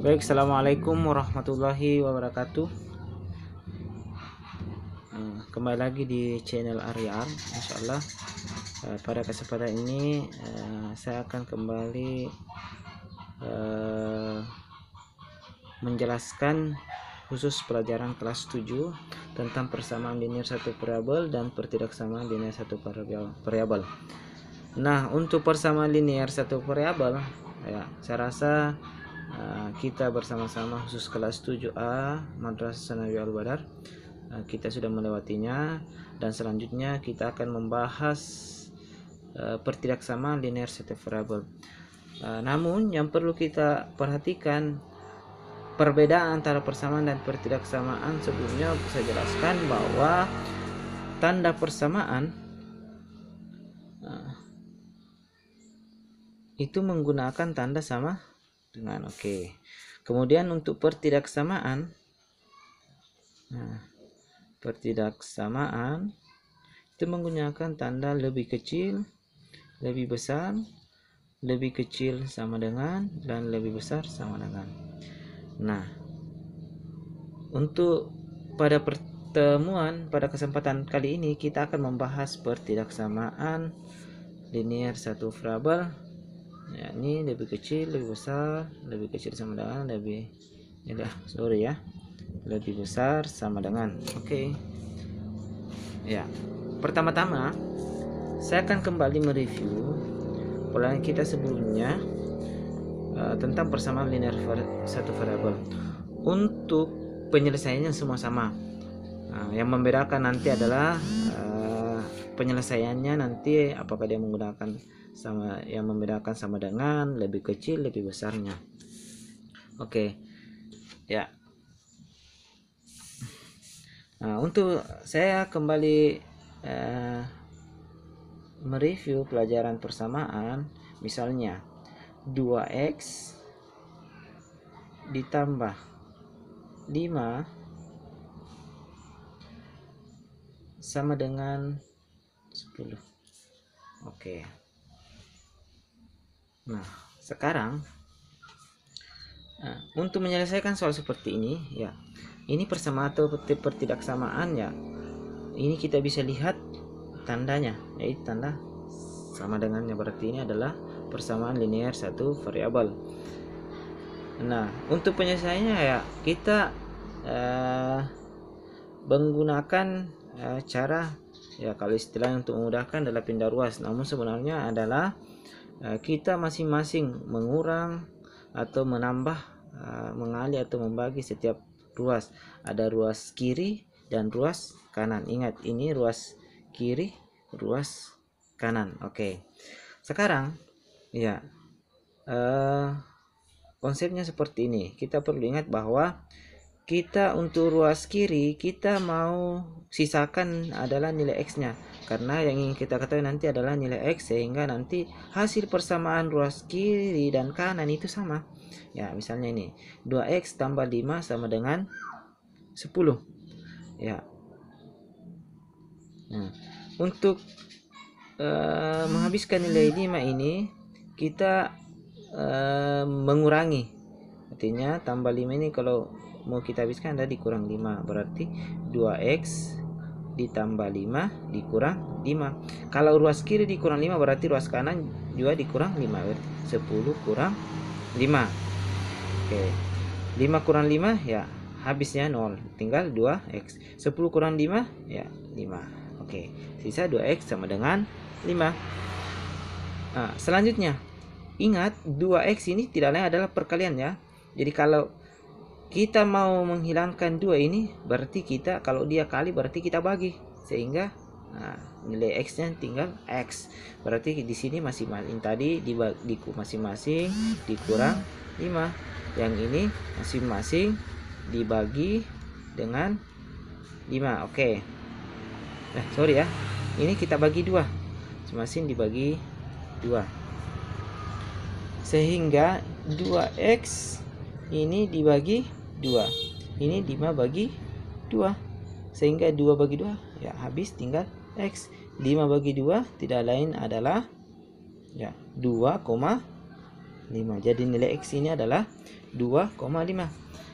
Baik, assalamualaikum warahmatullahi wabarakatuh. Kembali lagi di channel Arya. Insyaallah pada kesempatan ini saya akan kembali menjelaskan khusus pelajaran kelas 7 tentang persamaan linear satu variabel dan pertidaksamaan linear satu variabel. Nah, untuk persamaan linear satu variabel ya, saya rasa kita bersama-sama khusus kelas 7A Madrasah Sanawiyah Al-Badar kita sudah melewatinya, dan selanjutnya kita akan membahas pertidaksamaan linear satu variabel. Namun yang perlu kita perhatikan perbedaan antara persamaan dan pertidaksamaan. Sebelumnya saya jelaskan bahwa tanda persamaan itu menggunakan tanda sama dengan oke. Kemudian untuk pertidaksamaan, pertidaksamaan itu menggunakan tanda lebih kecil, lebih besar, lebih kecil sama dengan, dan lebih besar sama dengan. Nah, untuk pada pada kesempatan kali ini kita akan membahas pertidaksamaan linear satu variabel, yakni lebih kecil, lebih besar, lebih kecil sama dengan, lebih besar sama dengan. Oke. Ya, pertama-tama saya akan kembali mereview pola kita sebelumnya tentang persamaan linear satu variabel. Untuk penyelesaiannya semua sama. Yang membedakan nanti adalah penyelesaiannya nanti apakah dia menggunakan sama, yang membedakan sama dengan, lebih kecil, lebih besarnya. Oke. Ya. Nah, untuk saya kembali mereview pelajaran persamaan, misalnya 2x ditambah 5 sama dengan 10. Oke. Nah, sekarang untuk menyelesaikan soal seperti ini ya, ini persamaan atau pertidaksamaan ya, ini kita bisa lihat tandanya, yaitu tanda sama dengannya, berarti ini adalah persamaan linear satu variabel. Nah, untuk penyelesaiannya ya kita menggunakan cara ya, kalau istilahnya untuk memudahkan adalah pindah ruas, namun sebenarnya adalah kita masing-masing mengurang atau menambah, mengalih atau membagi setiap ruas. Ada ruas kiri dan ruas kanan. Ingat, ini ruas kiri, ruas kanan. Oke. Sekarang ya, konsepnya seperti ini. Kita perlu ingat bahwa kita untuk ruas kiri kita mau sisakan adalah nilai x-nya, karena yang ingin kita ketahui nanti adalah nilai x, sehingga nanti hasil persamaan ruas kiri dan kanan itu sama. Ya, misalnya ini 2x tambah 5 sama dengan 10. Ya. Nah, untuk menghabiskan nilai 5 ini kita mengurangi. Artinya tambah 5 ini kalau mau kita habiskan ada dikurang 5, berarti 2x ditambah 5 dikurang 5. Kalau ruas kiri dikurang 5 berarti ruas kanan juga dikurang 5, berarti 10 kurang 5. Oke. 5 kurang 5 ya habisnya 0, tinggal 2x. 10 kurang 5 ya 5. Oke, sisa 2x sama dengan 5. Nah, selanjutnya ingat 2x ini tidak lain adalah perkalian ya. Jadi kalau kita mau menghilangkan 2 ini, berarti kita kalau dia kali berarti kita bagi, sehingga nilai x-nya tinggal x. Berarti di sini masing-masing tadi dibagi masing-masing dikurang 5. Yang ini masing-masing dibagi dengan 5. Oke. Sorry ya. Ini kita bagi 2. Masing-masing dibagi 2. Sehingga 2x ini dibagi 2. Ini 5 bagi 2. Sehingga 2 bagi 2 ya habis tinggal x. 5 bagi 2 tidak lain adalah ya 2,5. Jadi nilai x ini adalah 2,5.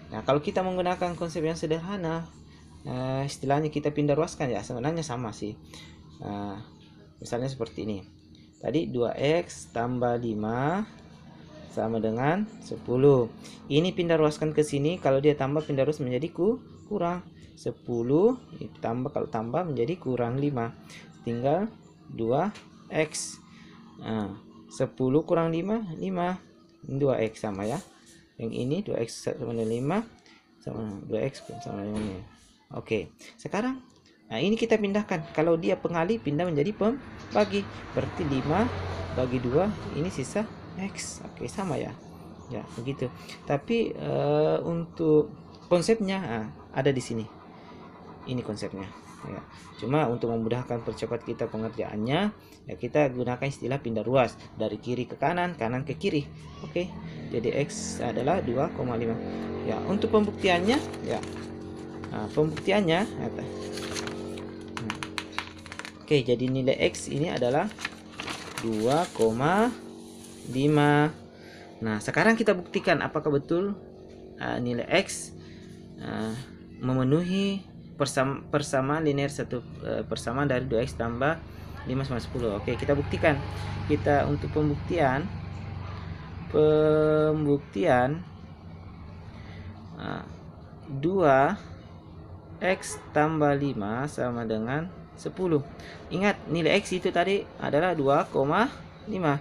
Nah, kalau kita menggunakan konsep yang sederhana, istilahnya kita pindah ruaskan ya, sebenarnya sama sih. Misalnya seperti ini. Tadi 2x tambah 5 sama dengan 10. Ini pindah ruaskan ke sini, kalau dia tambah pindah ruas menjadi kurang. 10 tambah, kalau tambah menjadi kurang 5. Tinggal 2x. 10 kurang 5, 5. 2x sama ya. Yang ini 2x sama dengan 5 sama 2x sama dengan 5. Oke, sekarang ini kita pindahkan. Kalau dia pengali, pindah menjadi pembagi. Berarti 5 bagi 2, ini sisa x. Oke, sama ya. Ya, begitu. Tapi untuk konsepnya ada di sini. Ini konsepnya. Ya. Cuma untuk memudahkan percepat kita pengerjaannya, ya kita gunakan istilah pindah ruas dari kiri ke kanan, kanan ke kiri. Oke. Jadi x adalah 2,5. Ya, untuk pembuktiannya ya. Pembuktiannya oke, jadi nilai x ini adalah 2,5. Nah, sekarang kita buktikan apakah betul nilai x memenuhi persamaan linear persamaan dari 2x tambah 5 sama 10. Oke, kita buktikan. Kita untuk pembuktian 2x tambah 5 sama dengan 10. Ingat, nilai x itu tadi adalah 2,5.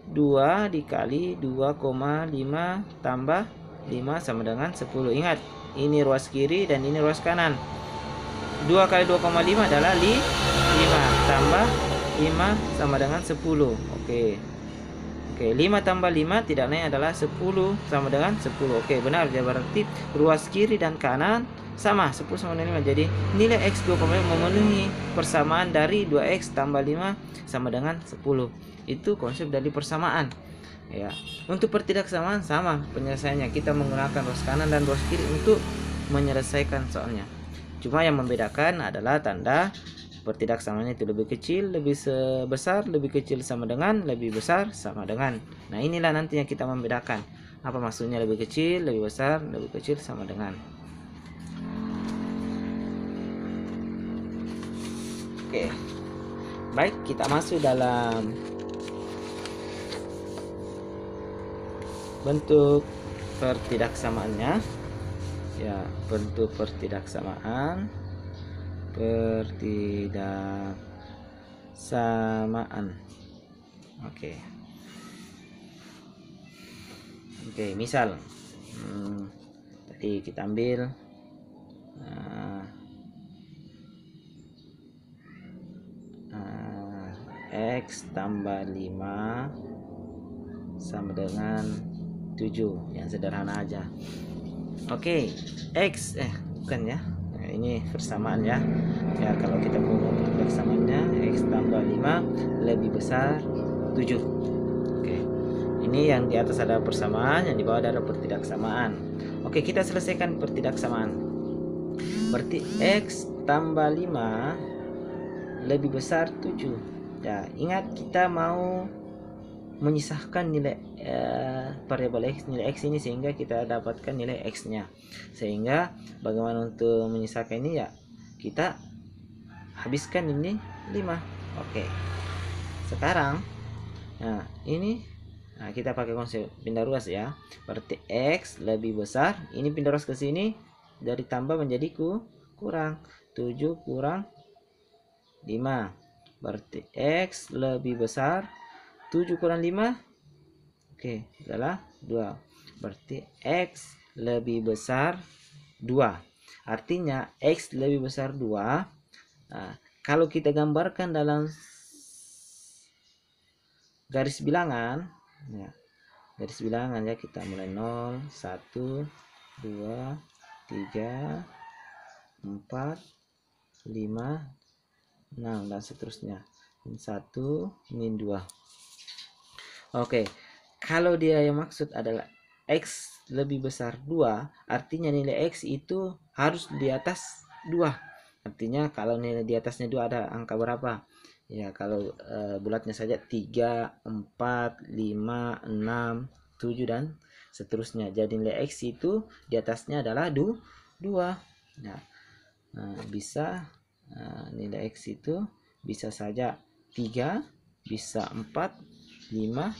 2 dikali 2,5 tambah 5 sama dengan 10. Ingat, ini ruas kiri dan ini ruas kanan. 2 kali 2,5 adalah 5 tambah 5 sama dengan 10. Oke, 5 tambah 5 tidak lain adalah 10 sama dengan 10. Oke, benar ya, berarti ruas kiri dan kanan sama, 10 sama dengan 5. Jadi nilai x 2,5 memenuhi persamaan dari 2x tambah 5 sama dengan 10. Itu konsep dari persamaan. Ya, untuk pertidaksamaan sama penyelesaiannya. Kita menggunakan ruas kanan dan ruas kiri untuk menyelesaikan soalnya. Cuma yang membedakan adalah tanda pertidaksamaannya itu lebih kecil, lebih besar, lebih kecil sama dengan, lebih besar sama dengan. Nah, inilah nanti yang kita membedakan. Apa maksudnya lebih kecil, lebih besar, lebih kecil sama dengan. Oke. Baik, kita masuk dalam bentuk pertidaksamaannya. Ya, bentuk pertidaksamaan. Oke. Misal tadi kita ambil x tambah 5 sama dengan 7, yang sederhana aja. Oke, x bukan ya. Nah, ini persamaan ya. Ya, kalau kita punya persamaannya x tambah 5 lebih besar 7. Oke. Ini yang di atas ada persamaan, yang di bawah ada pertidaksamaan. Oke, kita selesaikan pertidaksamaan. Berarti x tambah 5 lebih besar 7. Ya, ingat kita mau menyisahkan nilai variabel x, nilai x ini, sehingga kita dapatkan nilai x-nya. Sehingga bagaimana untuk menyisahkan ini ya, kita habiskan ini 5. Oke. Sekarang ini kita pakai konsep pindah ruas ya. Berarti x lebih besar, ini pindah ruas ke sini, dari tambah menjadi kurang. 7 kurang 5. Berarti x lebih besar 7 kurang 5. Oke, adalah 2. Berarti x lebih besar 2. Artinya x lebih besar 2. Kalau kita gambarkan dalam garis bilangan ya, kita mulai 0, 1, 2, 3, 4, 5, 6 dan seterusnya. Min 1, min 2. Oke, kalau dia yang maksud adalah x lebih besar 2, artinya nilai x itu harus di atas 2. Artinya kalau nilai di atasnya 2 ada angka berapa? Ya, kalau bulatnya saja 3, 4, 5, 6, 7 dan seterusnya. Jadi nilai X itu di atasnya adalah 2. Nah, bisa nilai X itu bisa saja 3, bisa 4, 5,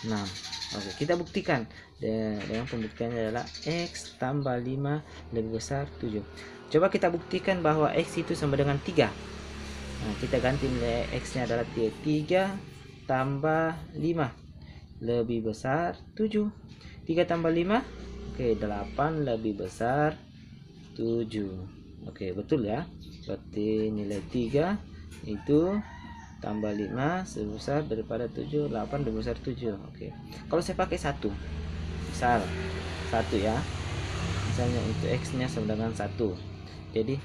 6. Oke, kita buktikan dengan pembuktiannya adalah X tambah 5 lebih besar 7. Coba kita buktikan bahwa X itu sama dengan 3. Nah, kita ganti nilai X nya adalah 3 tambah 5 lebih besar 7. 3 tambah 5, oke, 8 lebih besar 7. Oke, betul ya. Berarti nilai 3 itu tambah 5 sebesar daripada 7, 8 lebih besar 7. Oke. Kalau saya pakai 1, misal 1 ya. Misalnya itu X nya sama dengan 1. Jadi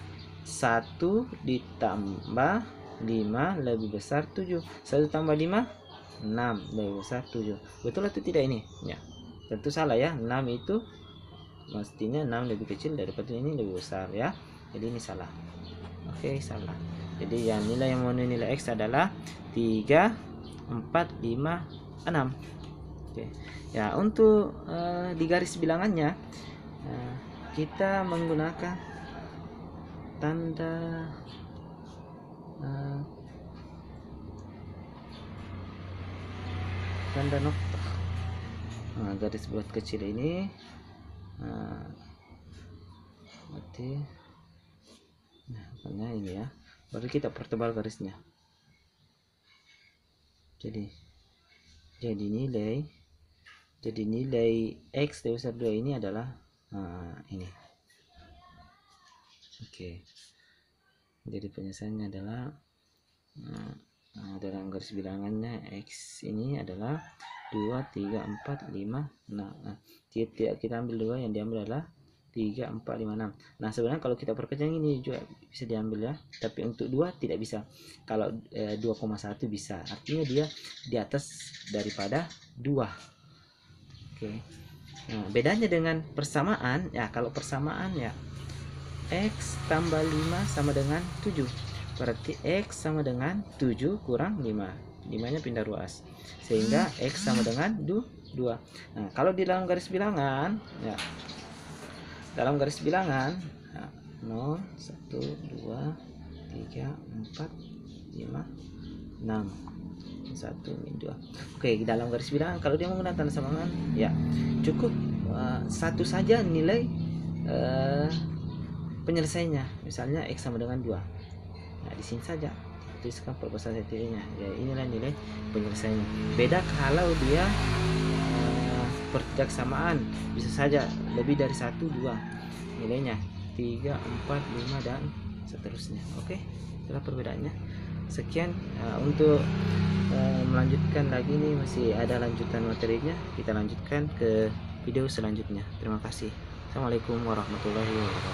1 ditambah 5 lebih besar 7. 1 tambah 5, 6 lebih besar 7. Betul atau tidak ini? Ya. Tentu salah ya. 6 itu mestinya 6 lebih kecil daripada ini lebih besar ya. Jadi ini salah. Oke, salah. Jadi yang nilai yang memenuhi nilai X adalah 3, 4, 5, 6. Oke. Ya, untuk di garis bilangannya kita menggunakan tanda tanda noktah. Garis bulat kecil ini berarti makanya ini ya, baru kita pertebal garisnya. Jadi nilai X lebih besar 2 ini adalah ini. Oke. Jadi penyelesaiannya adalah dalam garis bilangannya X ini adalah 2, 3, 4, 5, 6. Tidak kita ambil 2, yang diambil adalah 3, 4, 5, 6. Nah, sebenarnya kalau kita perkecil ini juga bisa diambil ya, tapi untuk 2 tidak bisa. Kalau 2,1 bisa, artinya dia di atas daripada 2. Oke. Nah, bedanya dengan persamaan ya, kalau persamaan ya X tambah 5 sama dengan 7. Berarti X sama dengan 7 kurang 5. 5-nya pindah ruas. Sehingga X sama dengan 2. Nah, kalau di dalam garis bilangan ya, dalam garis bilangan ya, 0, 1, 2, 3, 4, 5, 6, 1, 2. Oke, di dalam garis bilangan kalau dia menggunakan tanda samakan ya cukup satu saja nilai penyelesaiannya. Misalnya X sama dengan 2. Nah, di sini saja tuliskan perbesar titiknya. Ya, inilah nilai penyelesaiannya. Beda kalau dia pertidaksamaan, bisa saja lebih dari 1, 2 nilainya 3, 4, 5 dan seterusnya. Oke, itulah perbedaannya. Sekian untuk melanjutkan lagi, ini masih ada lanjutan materinya. Kita lanjutkan ke video selanjutnya. Terima kasih. Assalamualaikum warahmatullahi wabarakatuh.